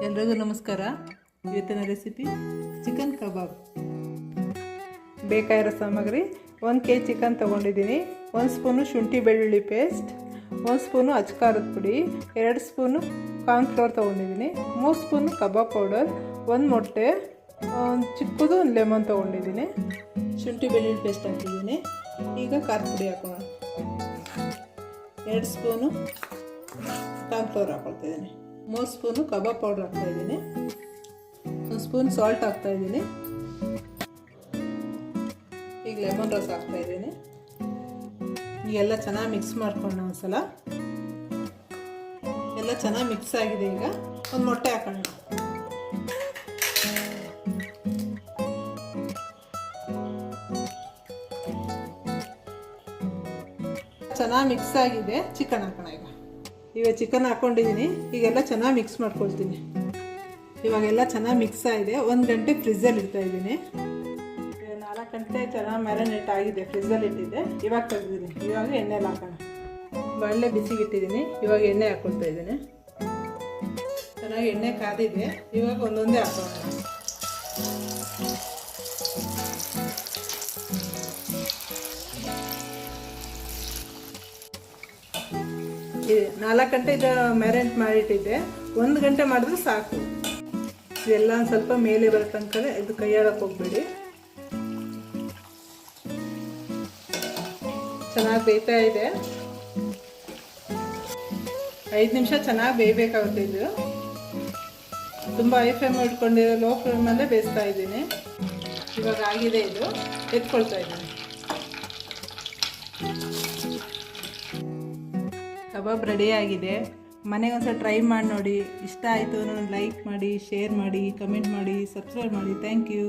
ಎಲ್ರಿಗೂ ನಮಸ್ಕಾರ. ಇವತ್ತಿನ ರೆಸಿಪಿ ಚಿಕನ್ ಕಬಾಬ್. ಬೇಕಾಗಿರೋ ಸಾಮಗ್ರಿ 1 kg ಚಿಕನ್ ತೊಗೊಂಡಿದ್ದೀನಿ, 1 ಸ್ಪೂನು ಶುಂಠಿ ಬೆಳ್ಳುಳ್ಳಿ ಪೇಸ್ಟ್, 1 ಸ್ಪೂನು ಅಚ್ಕಾರದ ಪುಡಿ, 2 ಸ್ಪೂನು ಕಾರ್ನ್ಫ್ಲೋರ್ ತೊಗೊಂಡಿದ್ದೀನಿ, 3 ಸ್ಪೂನು ಕಬಾಬ್ ಪೌಡರ್, 1 ಮೊಟ್ಟೆ, ಚಿಕ್ಕದು ಒಂದು ಲೆಮನ್ ತೊಗೊಂಡಿದ್ದೀನಿ, ಶುಂಠಿ ಬೆಳ್ಳುಳ್ಳಿ ಪೇಸ್ಟ್ ಹಾಕಿದ್ದೀನಿ. ಈಗ ಖಾರದ ಪುಡಿ ಹಾಕೋಣ. 2 ಸ್ಪೂನು ಕಾರ್ನ್ಫ್ಲೋರ್ ಹಾಕ್ಕೊಳ್ತಾಯಿದ್ದೀನಿ, 3 ಸ್ಪೂನು ಕಬಾಬ್ ಪೌಡ್ರ್ ಹಾಕ್ತಾಯಿದ್ದೀನಿ, 1 ಸ್ಪೂನ್ ಸಾಲ್ಟ್ ಹಾಕ್ತಾಯಿದ್ದೀನಿ. ಈಗ ಲೆಮನ್ ರಸ ಹಾಕ್ತಾಯಿದ್ದೀನಿ. ಈಗೆಲ್ಲ ಚೆನ್ನಾಗಿ ಮಿಕ್ಸ್ ಮಾಡ್ಕೊಂಡು ಒಂದ್ಸಲ ಎಲ್ಲ ಚೆನ್ನಾಗಿ ಮಿಕ್ಸ್ ಆಗಿದೆ. ಈಗ ಒಂದು ಮೊಟ್ಟೆ ಹಾಕೋಣ. ಚೆನ್ನಾಗಿ ಮಿಕ್ಸ್ ಆಗಿದೆ. ಚಿಕನ್ ಹಾಕೋಣ. ಈಗ ಚಿಕನ್ ಹಾಕ್ಕೊಂಡಿದ್ದೀನಿ. ಈಗೆಲ್ಲ ಚೆನ್ನಾಗಿ ಮಿಕ್ಸ್ ಮಾಡ್ಕೊಳ್ತೀನಿ. ಇವಾಗೆಲ್ಲ ಚೆನ್ನಾಗಿ ಮಿಕ್ಸ್ ಆಗಿದೆ. 1 ಗಂಟೆ ಫ್ರಿಜ್ಜಲ್ಲಿ ಇಡ್ತಾಯಿದ್ದೀನಿ. 4 ಗಂಟೆ ಚೆನ್ನಾಗಿ ಮ್ಯಾರಿನೇಟ್ ಆಗಿದೆ, ಫ್ರಿಜ್ಜಲ್ಲಿ ಇಟ್ಟಿದ್ದೆ. ಇವಾಗ ತೆಗೆದಿದ್ದೀನಿ. ಇವಾಗ ಎಣ್ಣೆಲಿ ಹಾಕೋಣ. ಬಾಣಲೆ ಬಿಸಿಗಿಟ್ಟಿದ್ದೀನಿ. ಇವಾಗ ಎಣ್ಣೆ ಹಾಕ್ಕೊಳ್ತಾ ಇದ್ದೀನಿ. ಚೆನ್ನಾಗಿ ಎಣ್ಣೆ ಕಾದಿದೆ. ಇವಾಗ ಒಂದೊಂದೇ ಹಾಕೋಣ. ಇದು 4 ಗಂಟೆ ಇದು ಮ್ಯಾರಿನೇಟ್ ಮಾಡಿಟ್ಟಿದ್ದೆ. 1 ಗಂಟೆ ಮಾಡಿದ್ರೆ ಸಾಕು. ಇದೆಲ್ಲ ಒಂದು ಸ್ವಲ್ಪ ಮೇಲೆ ಬರೋ ತನಕ ಇದು ಕೈಯಾಡಕ್ಕೆ ಹೋಗ್ಬೇಡಿ. ಚೆನ್ನಾಗಿ ಬೇಯ್ತಾ ಇದೆ. 5 ನಿಮಿಷ ಚೆನ್ನಾಗಿ ಬೇಯಬೇಕಾಗುತ್ತೆ. ಇದು ತುಂಬ ಹೈ ಫ್ಲೇಮ್ ಇಟ್ಕೊಂಡಿರೋ ಲೋ ಫ್ಲೇಮಲ್ಲೇ ಬೇಯಿಸ್ತಾ ಇದ್ದೀನಿ. ಇವಾಗ ಆಗಿದೆ. ಇದು ಎತ್ಕೊಳ್ತಾ ಇದ್ದೀನಿ. ಕಬಾಬ್ ರೆಡಿ ಆಗಿದೆ. ಮನೆಗೆ ಒಂದ್ಸಲ ಟ್ರೈ ಮಾಡಿ ನೋಡಿ. ಇಷ್ಟ ಆಯಿತು ಅಂದರೆ ಲೈಕ್ ಮಾಡಿ, ಶೇರ್ ಮಾಡಿ, ಕಮೆಂಟ್ ಮಾಡಿ, ಸಬ್ಸ್ಕ್ರೈಬ್ ಮಾಡಿ. Thank you.